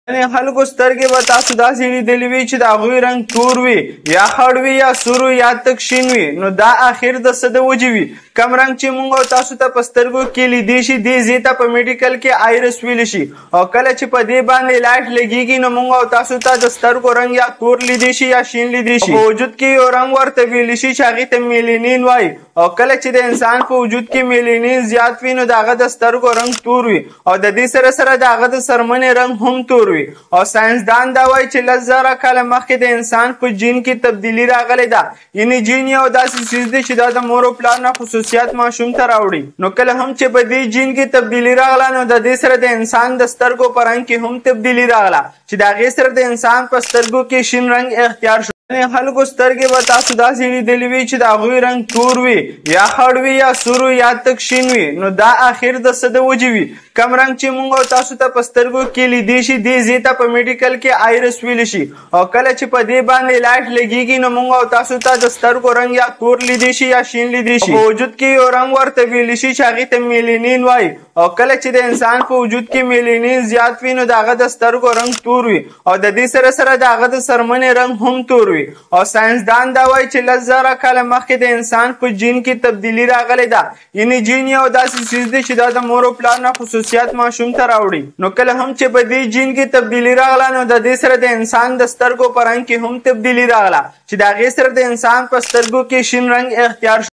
خلکو سترګې به تاسو داسې لیدلې وي چې د هغوی رنګ تور وي یا خړ وي یا سور وي یا تک شین وي. نو دا اخر د څه د وجې وي؟ کم رنګ چې موږ او تاسو ته په سترګو کې لیدی شي دې ځای ته په میډیکل کې آیرس ویلی شي. او کله چې په دې باندې لایټ لګیږي نو موږ او تاسو ته د سترګو رنګ یا تور لیدی شي یا شین لیدی شي. په وجود کې یو رنګ ورته ویلی شي چې هغې ته میلینین وایي. او کله چې د انسان په وجود کې میلینین زیات وي نو د هغه د سترګو رنګ تور وي او د دې سره سره د هغه د څرمنې رنګ هم تور وي. او ساینسدان دا وایي چې 10,000 کاله مخکې د انسان په جین کې تبدیلي راغلی ده. یعنې جین یو داسې څیز دی چې دا د مور او پلار نه خصوصیات ماشوم ته راوړي. نو کله هم چې په دې جین کې تبدیلي راغله نو د دې سره د انسان د سترګو په رنګ کې هم تبدیلي راغله چې د هغې سره د انسان په سترګو کې شین رنګ اختیار شو. خلکو سترګې به تاسو داسې لیدلې وي چې د هغوی رنګ تور وي یا خړ وي یا سور وي یا تک شین وي. نو دا اخر د څه د وجې وي؟ کم رنګ چې موږ او تاسو ته په سترګو کې لیدی شي دې ځای ته په میډیکل کې آیرس ویلی شي. او کله چې په دې باندې لایټ لګیږي نو موږ او تاسو ته د سترګو رنګ یا تور لیدی شي یا شین لیدی شي. په وجود کې یو رنګ ورته ویلی شي چې هغې ته میلینین وایي. او کله چې د انسان په وجود کې میلینین زیات وي نو د هغه د سترګو رنګ تور وي او د دې سره سره د هغه د څرمنې رنګ هم تور وي. او ساینسدان دا وایي چې 10,000 کاله مخکې د انسان په جین کې تبدیلي راغلی ده. یعنې جین یو داسې څیز دی چې دا د مور او پلار نه خصوصیات ماشوم ته راوړي. نو کله هم چې په دې جین کې تبدیلي راغله نو د دې سره د انسان د سترګو په رنګ کې هم تبدیلي راغله چې د هغې سره د انسان په سترګو کې شین رنګ اختیار شو.